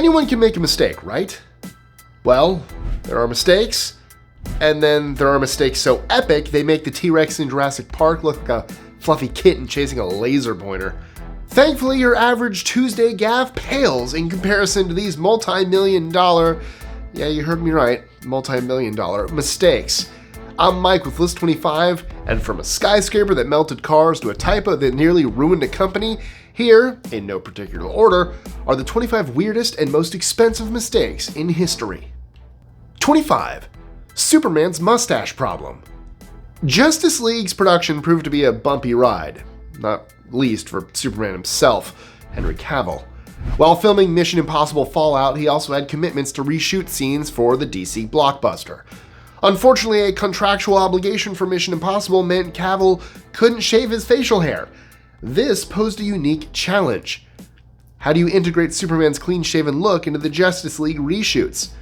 Anyone can make a mistake, right? Well, there are mistakes, and then there are mistakes so epic they make the T-Rex in Jurassic Park look like a fluffy kitten chasing a laser pointer. Thankfully, your average Tuesday gaffe pales in comparison to these multi-million dollar, yeah, you heard me right, multi-million dollar mistakes. I'm Mike with List 25, and from a skyscraper that melted cars to a typo that nearly ruined a company, here, in no particular order, are the 25 weirdest and most expensive mistakes in history. 25. Superman's mustache problem. Justice League's production proved to be a bumpy ride, not least for Superman himself, Henry Cavill. While filming Mission Impossible Fallout, he also had commitments to reshoot scenes for the DC blockbuster. Unfortunately, a contractual obligation for Mission Impossible meant Cavill couldn't shave his facial hair. This posed a unique challenge. How do you integrate Superman's clean-shaven look into the Justice League reshoots?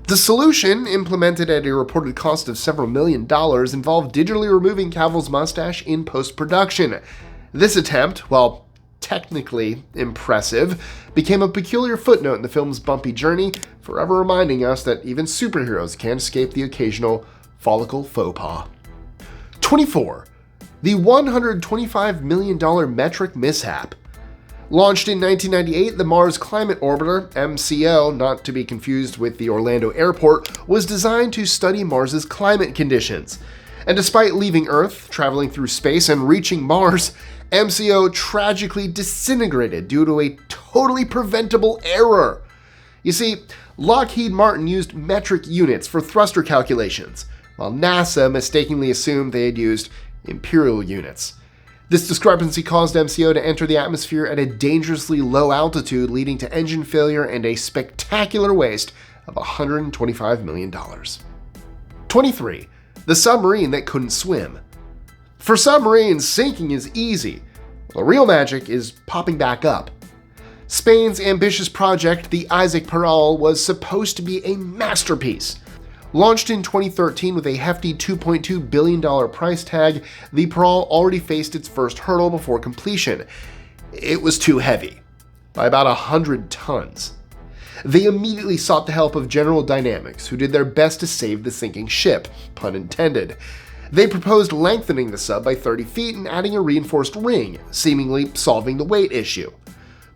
The solution, implemented at a reported cost of several $1 million, involved digitally removing Cavill's mustache in post-production. This attempt, while technically impressive, became a peculiar footnote in the film's bumpy journey, forever reminding us that even superheroes can't escape the occasional follicle faux pas. 24. The $125 million Metric Mishap. Launched in 1998, the Mars Climate Orbiter, MCO, not to be confused with the Orlando Airport, was designed to study Mars's climate conditions. And despite leaving Earth, traveling through space, and reaching Mars, MCO tragically disintegrated due to a totally preventable error. You see, Lockheed Martin used metric units for thruster calculations, while NASA mistakenly assumed they had used imperial units. This discrepancy caused MCO to enter the atmosphere at a dangerously low altitude, leading to engine failure and a spectacular waste of $125 million. 23. The submarine that couldn't swim. For submarines, sinking is easy. The real magic is popping back up. Spain's ambitious project, the Isaac Peral, was supposed to be a masterpiece. Launched in 2013 with a hefty $2.2 billion price tag, the Peral already faced its first hurdle before completion. It was too heavy, by about 100 tons. They immediately sought the help of General Dynamics, who did their best to save the sinking ship, pun intended. They proposed lengthening the sub by 30 feet and adding a reinforced ring, seemingly solving the weight issue.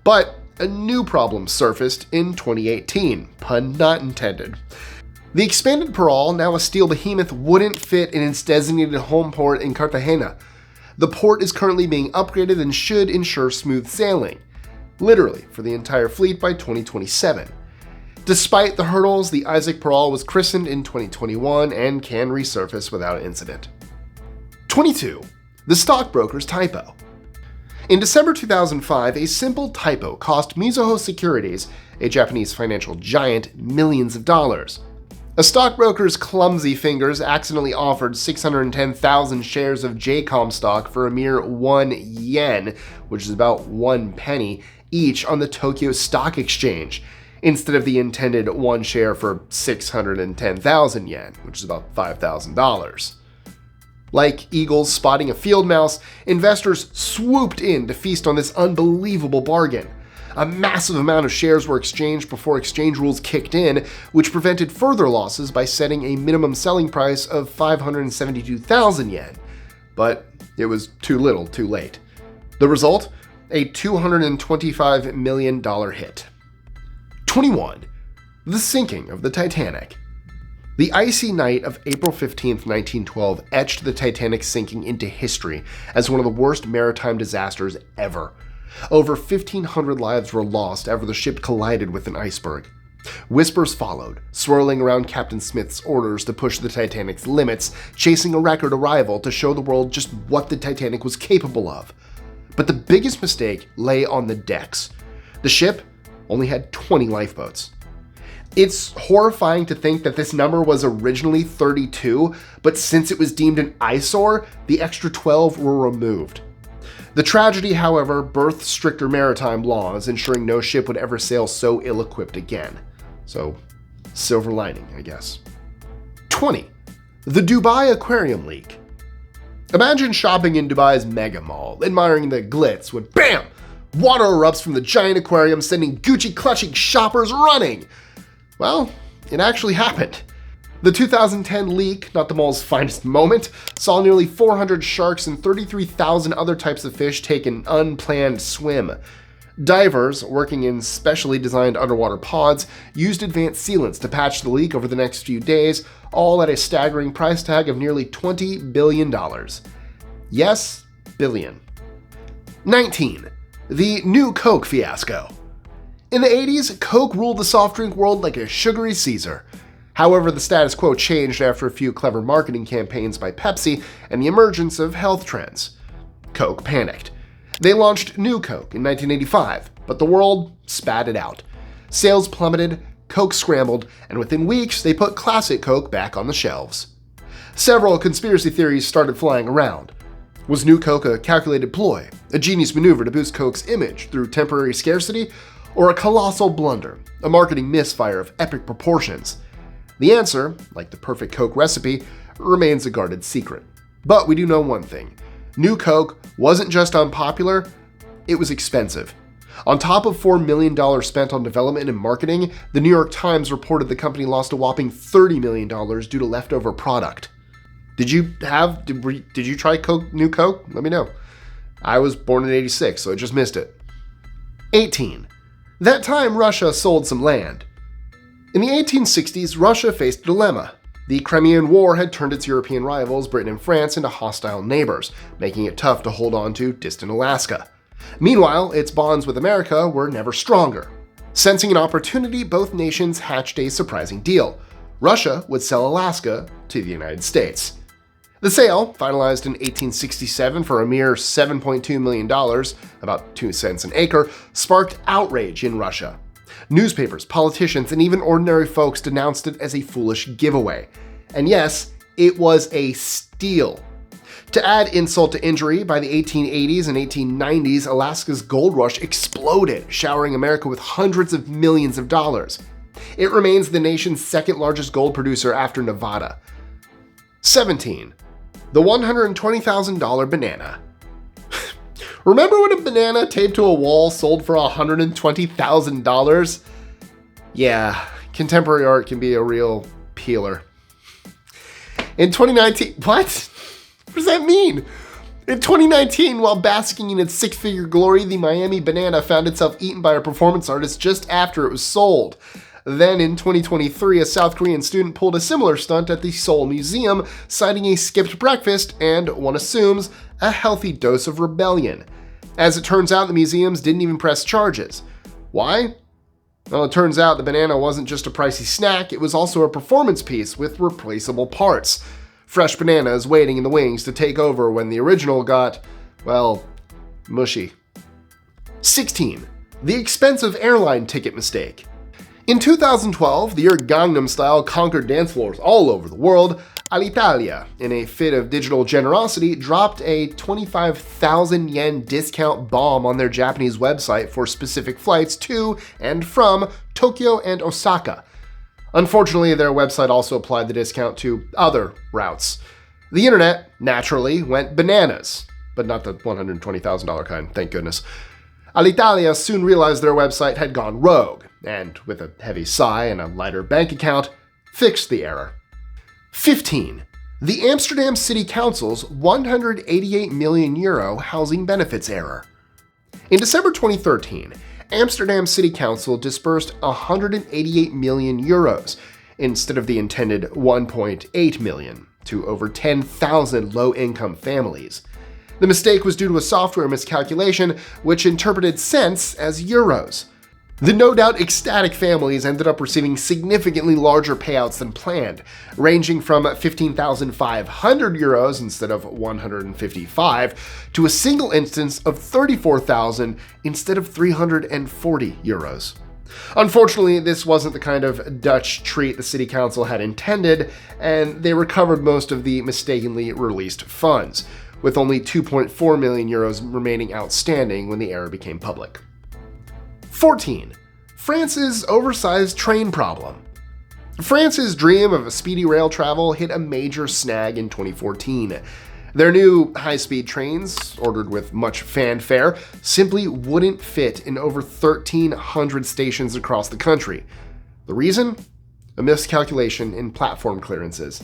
But a new problem surfaced in 2018, pun not intended. The expanded Peral, now a steel behemoth, wouldn't fit in its designated home port in Cartagena. The port is currently being upgraded and should ensure smooth sailing, literally for the entire fleet by 2027. Despite the hurdles, the Isaac Peral was christened in 2021 and can resurface without incident. 22. The Stockbroker's Typo. In December 2005, a simple typo cost Mizuho Securities, a Japanese financial giant, millions of dollars. A stockbroker's clumsy fingers accidentally offered 610,000 shares of JCOM stock for a mere 1 yen, which is about 1 penny, each on the Tokyo Stock Exchange, instead of the intended 1 share for 610,000 yen, which is about $5,000. Like eagles spotting a field mouse, investors swooped in to feast on this unbelievable bargain. A massive amount of shares were exchanged before exchange rules kicked in, which prevented further losses by setting a minimum selling price of 572,000 yen. But it was too little, too late. The result? A $225 million hit. 21. The Sinking of the Titanic. The icy night of April 15, 1912 etched the Titanic's sinking into history as one of the worst maritime disasters ever. Over 1,500 lives were lost after the ship collided with an iceberg. Whispers followed, swirling around Captain Smith's orders to push the Titanic's limits, chasing a record arrival to show the world just what the Titanic was capable of. But the biggest mistake lay on the decks. The ship only had 20 lifeboats. It's horrifying to think that this number was originally 32, but since it was deemed an eyesore, the extra 12 were removed. The tragedy, however, birthed stricter maritime laws, ensuring no ship would ever sail so ill-equipped again. So, silver lining, I guess. 20. The Dubai Aquarium leak. Imagine shopping in Dubai's mega mall, admiring the glitz when BAM! Water erupts from the giant aquarium, sending Gucci-clutching shoppers running. Well, it actually happened. The 2010 leak, not the mall's finest moment, saw nearly 400 sharks and 33,000 other types of fish take an unplanned swim. Divers, working in specially designed underwater pods, used advanced sealants to patch the leak over the next few days, all at a staggering price tag of nearly $20 billion. Yes, billion. 19. The new Coke fiasco. In the 80s, Coke ruled the soft drink world like a sugary Caesar. However, the status quo changed after a few clever marketing campaigns by Pepsi and the emergence of health trends. Coke panicked. They launched New Coke in 1985, but the world spat it out. Sales plummeted, Coke scrambled, and within weeks they put Classic Coke back on the shelves. Several conspiracy theories started flying around. Was New Coke a calculated ploy, a genius maneuver to boost Coke's image through temporary scarcity, or a colossal blunder, a marketing misfire of epic proportions? The answer, like the perfect Coke recipe, remains a guarded secret. But we do know one thing. New Coke wasn't just unpopular, it was expensive. On top of $4 million spent on development and marketing, the New York Times reported the company lost a whopping $30 million due to leftover product. Did you try New Coke? Let me know. I was born in '86, so I just missed it. 18. That time Russia sold some land. In the 1860s, Russia faced a dilemma. The Crimean War had turned its European rivals, Britain and France, into hostile neighbors, making it tough to hold on to distant Alaska. Meanwhile, its bonds with America were never stronger. Sensing an opportunity, both nations hatched a surprising deal. Russia would sell Alaska to the United States. The sale, finalized in 1867 for a mere $7.2 million, about 2 cents an acre, sparked outrage in Russia. Newspapers, politicians, and even ordinary folks denounced it as a foolish giveaway. And yes, it was a steal. To add insult to injury, by the 1880s and 1890s, Alaska's gold rush exploded, showering America with hundreds of millions of dollars. It remains the nation's second largest gold producer after Nevada. 17. The $120,000 banana. Remember when a banana taped to a wall sold for $120,000? Yeah, contemporary art can be a real peeler. In 2019, what? What does that mean? In 2019, while basking in its six-figure glory, the Miami banana found itself eaten by a performance artist just after it was sold. Then in 2023, a South Korean student pulled a similar stunt at the Seoul Museum, citing a skipped breakfast and, one assumes, a healthy dose of rebellion. As it turns out, the museums didn't even press charges. Why? Well, it turns out the banana wasn't just a pricey snack, it was also a performance piece with replaceable parts. Fresh bananas waiting in the wings to take over when the original got, well, mushy. 16. The expensive airline ticket mistake. In 2012, the year Gangnam Style conquered dance floors all over the world, Alitalia, in a fit of digital generosity, dropped a 25,000 yen discount bomb on their Japanese website for specific flights to and from Tokyo and Osaka. Unfortunately, their website also applied the discount to other routes. The internet, naturally, went bananas, but not the $120,000 kind, thank goodness. Alitalia soon realized their website had gone rogue, and with a heavy sigh and a lighter bank account, fixed the error. 15. The Amsterdam City Council's €188 million housing benefits error. In December 2013, Amsterdam City Council disbursed €188 million instead of the intended 1.8 million to over 10,000 low-income families. The mistake was due to a software miscalculation which interpreted cents as euros. The no doubt ecstatic families ended up receiving significantly larger payouts than planned, ranging from 15,500 euros instead of 155 to a single instance of 34,000 instead of 340 euros. Unfortunately, this wasn't the kind of Dutch treat the city council had intended, and they recovered most of the mistakenly released funds, with only 2.4 million euros remaining outstanding when the error became public. 14. France's oversized train problem. France's dream of a speedy rail travel hit a major snag in 2014. Their new high-speed trains, ordered with much fanfare, simply wouldn't fit in over 1,300 stations across the country. The reason? A miscalculation in platform clearances.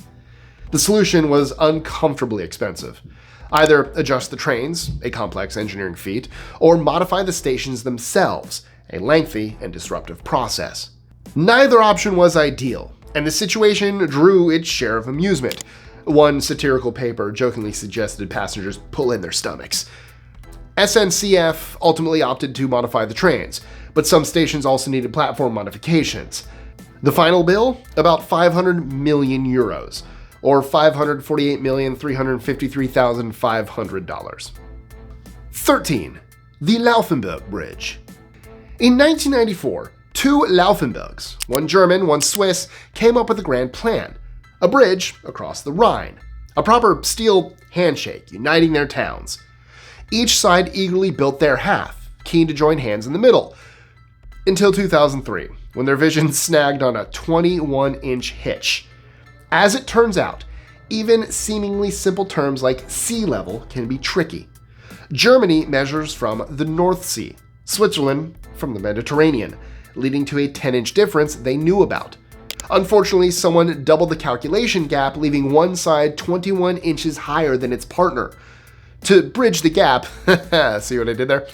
The solution was uncomfortably expensive. Either adjust the trains, a complex engineering feat, or modify the stations themselves, a lengthy and disruptive process. Neither option was ideal, and the situation drew its share of amusement. One satirical paper jokingly suggested passengers pull in their stomachs. SNCF ultimately opted to modify the trains, but some stations also needed platform modifications. The final bill? About 500 million euros, or $548,353,500. 13. The Laufenberg Bridge. In 1994, two Laufenbergs, one German, one Swiss, came up with a grand plan. A bridge across the Rhine. A proper steel handshake uniting their towns. Each side eagerly built their half, keen to join hands in the middle. Until 2003, when their vision snagged on a 21-inch hitch. As it turns out, even seemingly simple terms like sea level can be tricky. Germany measures from the North Sea, Switzerland from the Mediterranean, leading to a 10-inch difference they knew about. Unfortunately, someone doubled the calculation gap, leaving one side 21 inches higher than its partner. To bridge the gap, see what I did there?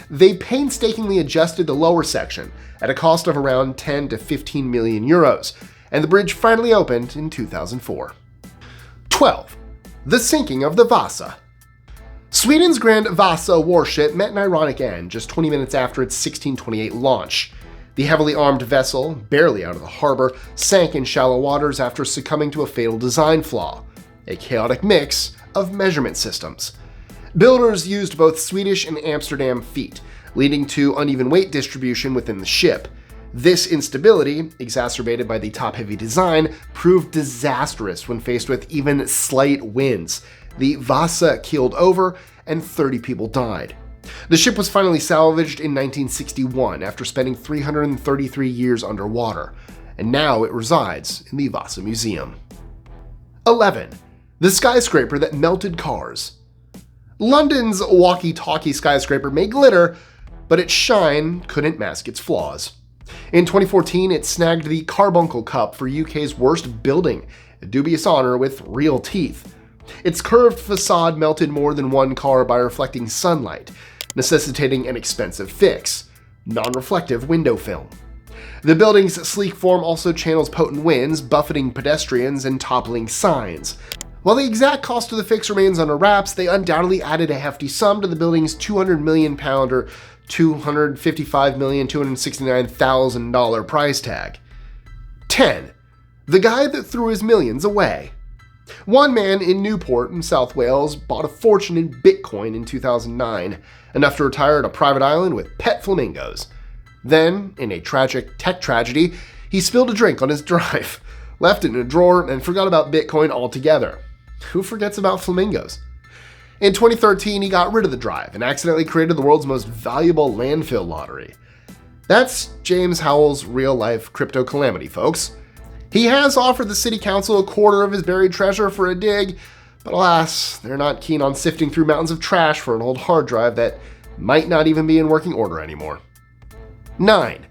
They painstakingly adjusted the lower section at a cost of around 10 to 15 million euros, and the bridge finally opened in 2004. 12. The Sinking of the Vasa. Sweden's Grand Vasa warship met an ironic end just 20 minutes after its 1628 launch. The heavily armed vessel, barely out of the harbor, sank in shallow waters after succumbing to a fatal design flaw, a chaotic mix of measurement systems. Builders used both Swedish and Amsterdam feet, leading to uneven weight distribution within the ship. This instability, exacerbated by the top-heavy design, proved disastrous when faced with even slight winds. The Vasa keeled over, and 30 people died. The ship was finally salvaged in 1961 after spending 333 years underwater, and now it resides in the Vasa Museum. 11. The skyscraper that melted cars. London's walkie-talkie skyscraper may glitter, but its shine couldn't mask its flaws. In 2014, it snagged the Carbuncle Cup for UK's worst building, a dubious honor with real teeth. Its curved facade melted more than one car by reflecting sunlight, necessitating an expensive fix: non-reflective window film. The building's sleek form also channels potent winds, buffeting pedestrians and toppling signs. While the exact cost of the fix remains under wraps, they undoubtedly added a hefty sum to the building's £200 million or $255,269,000 price tag. 10. The guy that threw his millions away. One man in Newport in South Wales bought a fortune in Bitcoin in 2009, enough to retire at a private island with pet flamingos. Then, in a tragic tech tragedy, he spilled a drink on his drive, left it in a drawer, and forgot about Bitcoin altogether. Who forgets about flamingos? In 2013, he got rid of the drive and accidentally created the world's most valuable landfill lottery. That's James Howell's real-life crypto calamity, folks. He has offered the city council a quarter of his buried treasure for a dig, but alas, they're not keen on sifting through mountains of trash for an old hard drive that might not even be in working order anymore. 9.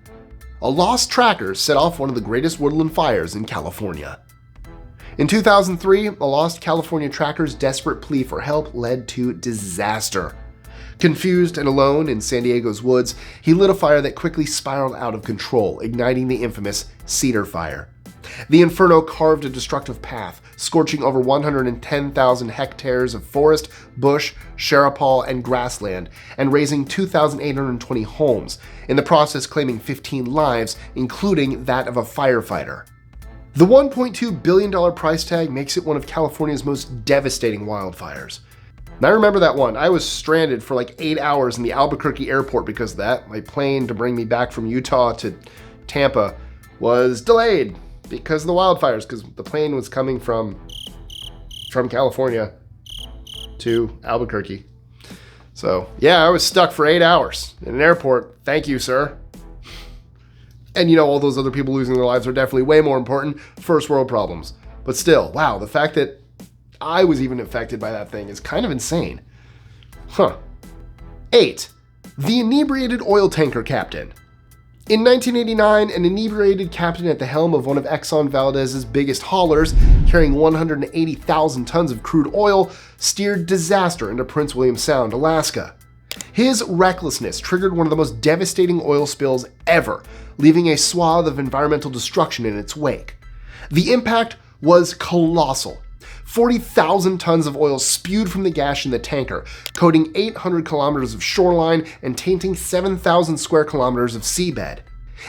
A lost tracker set off one of the greatest woodland fires in California. In 2003, a lost California tracker's desperate plea for help led to disaster. Confused and alone in San Diego's woods, he lit a fire that quickly spiraled out of control, igniting the infamous Cedar Fire. The inferno carved a destructive path, scorching over 110,000 hectares of forest, bush, sherapal, and grassland, and razing 2,820 homes, in the process claiming 15 lives, including that of a firefighter. The $1.2 billion price tag makes it one of California's most devastating wildfires. And I remember that one. I was stranded for like 8 hours in the Albuquerque airport because of that. My plane to bring me back from Utah to Tampa was delayed because of the wildfires, because the plane was coming from California to Albuquerque. So yeah, I was stuck for 8 hours in an airport. Thank you, sir. And you know, all those other people losing their lives are definitely way more important. First world problems. But still, wow, the fact that I was even affected by that thing is kind of insane. 8. The inebriated oil tanker captain. In 1989, an inebriated captain at the helm of one of Exxon Valdez's biggest haulers, carrying 180,000 tons of crude oil, steered disaster into Prince William Sound, Alaska. His recklessness triggered one of the most devastating oil spills ever, leaving a swath of environmental destruction in its wake. The impact was colossal. 40,000 tons of oil spewed from the gash in the tanker, coating 800 kilometers of shoreline and tainting 7,000 square kilometers of seabed.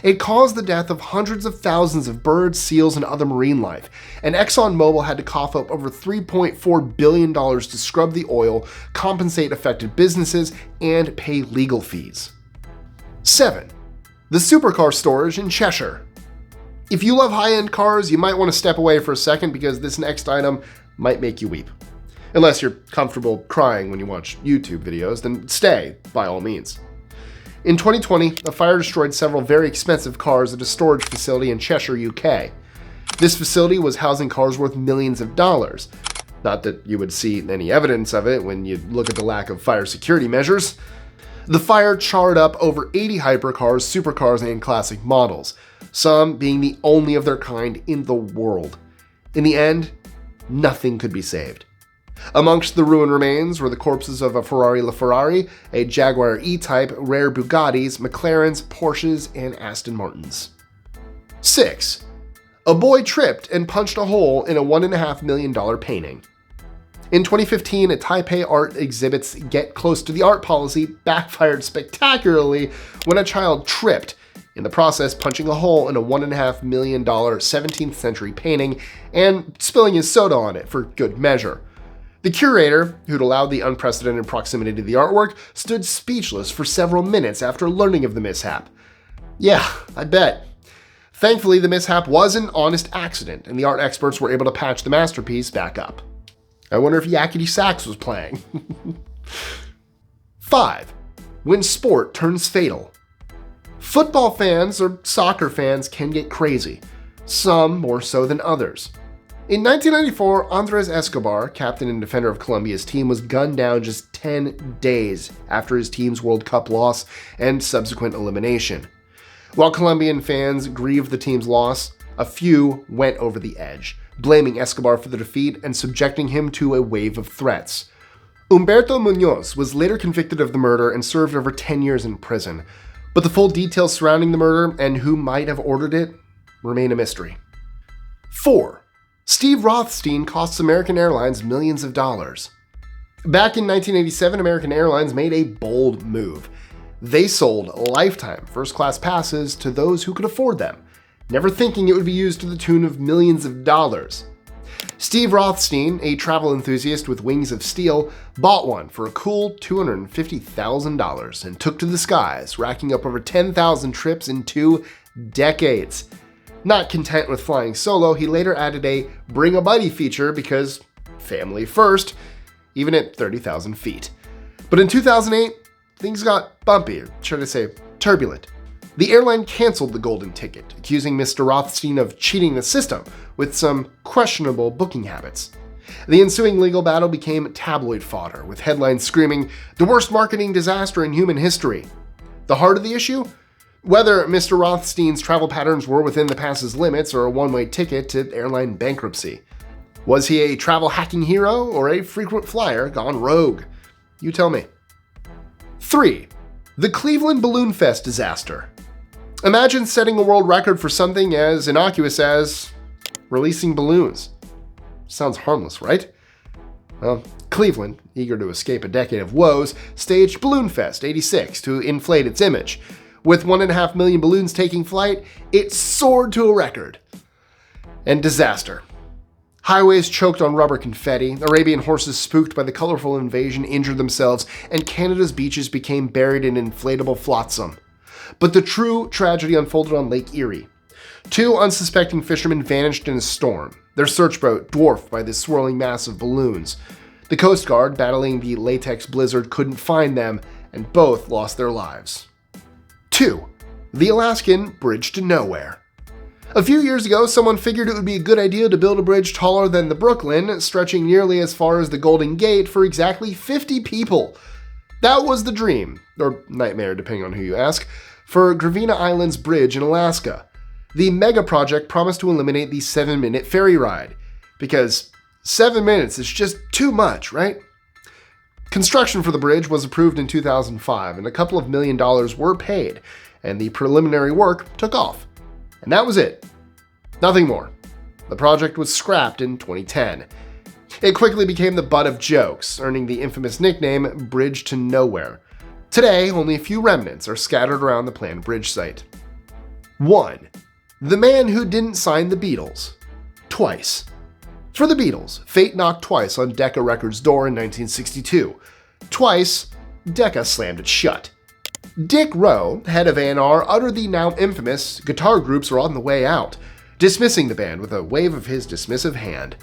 It caused the death of hundreds of thousands of birds, seals, and other marine life, and ExxonMobil had to cough up over $3.4 billion to scrub the oil, compensate affected businesses, and pay legal fees. 7. The Supercar storage in Cheshire. If you love high-end cars, you might want to step away for a second because this next item might make you weep. Unless you're comfortable crying when you watch YouTube videos, then stay, by all means. In 2020, a fire destroyed several very expensive cars at a storage facility in Cheshire, UK. This facility was housing cars worth millions of dollars. Not that you would see any evidence of it when you look at the lack of fire security measures. The fire charred up over 80 hypercars, supercars, and classic models, some being the only of their kind in the world. In the end, nothing could be saved. Amongst the ruined remains were the corpses of a Ferrari LaFerrari, a Jaguar E-Type, rare Bugattis, McLarens, Porsches, and Aston Martins. 6. A boy tripped and punched a hole in a $1.5 million painting. In 2015, a Typo art exhibit's Get Close to the Art policy backfired spectacularly when a child tripped, in the process punching a hole in a $1.5 million 17th century painting and spilling his soda on it for good measure. The curator, who'd allowed the unprecedented proximity to the artwork, stood speechless for several minutes after learning of the mishap. Yeah, I bet. Thankfully, the mishap was an honest accident, and the art experts were able to patch the masterpiece back up. I wonder if Yakety Sax was playing. 5. When sport turns fatal. Football fans or soccer fans can get crazy, some more so than others. In 1994, Andres Escobar, captain and defender of Colombia's team, was gunned down just 10 days after his team's World Cup loss and subsequent elimination. While Colombian fans grieved the team's loss, a few went over the edge, blaming Escobar for the defeat and subjecting him to a wave of threats. Humberto Muñoz was later convicted of the murder and served over 10 years in prison, but the full details surrounding the murder and who might have ordered it remain a mystery. 4. Steve Rothstein costs American Airlines millions of dollars. Back in 1987, American Airlines made a bold move. They sold lifetime first-class passes to those who could afford them, never thinking it would be used to the tune of millions of dollars. Steve Rothstein, a travel enthusiast with wings of steel, bought one for a cool $250,000 and took to the skies, racking up over 10,000 trips in 2 decades. Not content with flying solo, he later added a bring a buddy feature because family first, even at 30,000 feet. But in 2008, things got bumpy, or should I say turbulent. The airline canceled the golden ticket, accusing Mr. Rothstein of cheating the system with some questionable booking habits. The ensuing legal battle became tabloid fodder, with headlines screaming, "The worst marketing disaster in human history." The heart of the issue? Whether Mr. Rothstein's travel patterns were within the pass's limits or a one-way ticket to airline bankruptcy. Was he a travel hacking hero or a frequent flyer gone rogue? You tell me. 3. The Cleveland Balloonfest disaster. Imagine setting a world record for something as innocuous as releasing balloons. Sounds harmless, right? Well, Cleveland, eager to escape a decade of woes, staged Balloonfest '86 to inflate its image. With 1.5 million balloons taking flight, it soared to a record. And disaster. Highways choked on rubber confetti, Arabian horses spooked by the colorful invasion injured themselves, and Canada's beaches became buried in inflatable flotsam. But the true tragedy unfolded on Lake Erie. 2 unsuspecting fishermen vanished in a storm, their search boat dwarfed by the swirling mass of balloons. The Coast Guard, battling the latex blizzard, couldn't find them, and both lost their lives. 2. The Alaskan Bridge to Nowhere. A few years ago, someone figured it would be a good idea to build a bridge taller than the Brooklyn, stretching nearly as far as the Golden Gate for exactly 50 people. That was the dream, or nightmare depending on who you ask, for Gravina Island's bridge in Alaska. The mega project promised to eliminate the 7-minute ferry ride, because 7 minutes is just too much, right? Construction for the bridge was approved in 2005, and a couple of $1 million were paid, and the preliminary work took off. And that was it. Nothing more. The project was scrapped in 2010. It quickly became the butt of jokes, earning the infamous nickname Bridge to Nowhere. Today, only a few remnants are scattered around the planned bridge site. 1. The man who didn't sign the Beatles. Twice. For the Beatles, fate knocked twice on Decca Records' door in 1962. Twice, Decca slammed it shut. Dick Rowe, head of A&R, uttered the now infamous "guitar groups are on the way out," dismissing the band with a wave of his dismissive hand.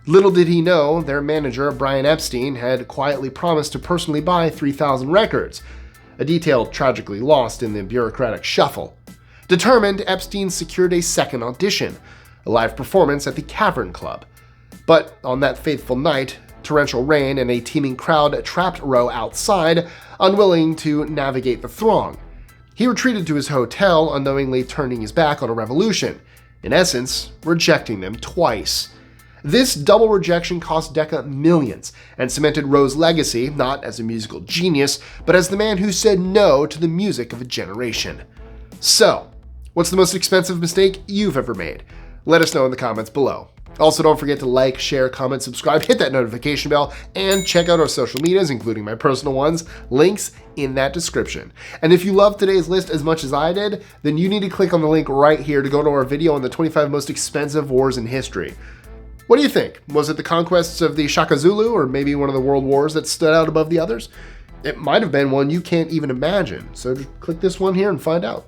Little did he know, their manager, Brian Epstein, had quietly promised to personally buy 3,000 records, a detail tragically lost in the bureaucratic shuffle. Determined, Epstein secured a second audition, a live performance at the Cavern Club. But on that fateful night, torrential rain and a teeming crowd trapped Rowe outside, unwilling to navigate the throng. He retreated to his hotel, unknowingly turning his back on a revolution, in essence, rejecting them twice. This double rejection cost Decca millions and cemented Rowe's legacy not as a musical genius, but as the man who said no to the music of a generation. So, what's the most expensive mistake you've ever made? Let us know in the comments below. Also, don't forget to like, share, comment, subscribe, hit that notification bell, and check out our social medias, including my personal ones, links in that description. And if you loved today's list as much as I did, then you need to click on the link right here to go to our video on the 25 most expensive wars in history. What do you think? Was it the conquests of the Shaka Zulu, or maybe one of the world wars that stood out above the others? It might have been one you can't even imagine, so just click this one here and find out.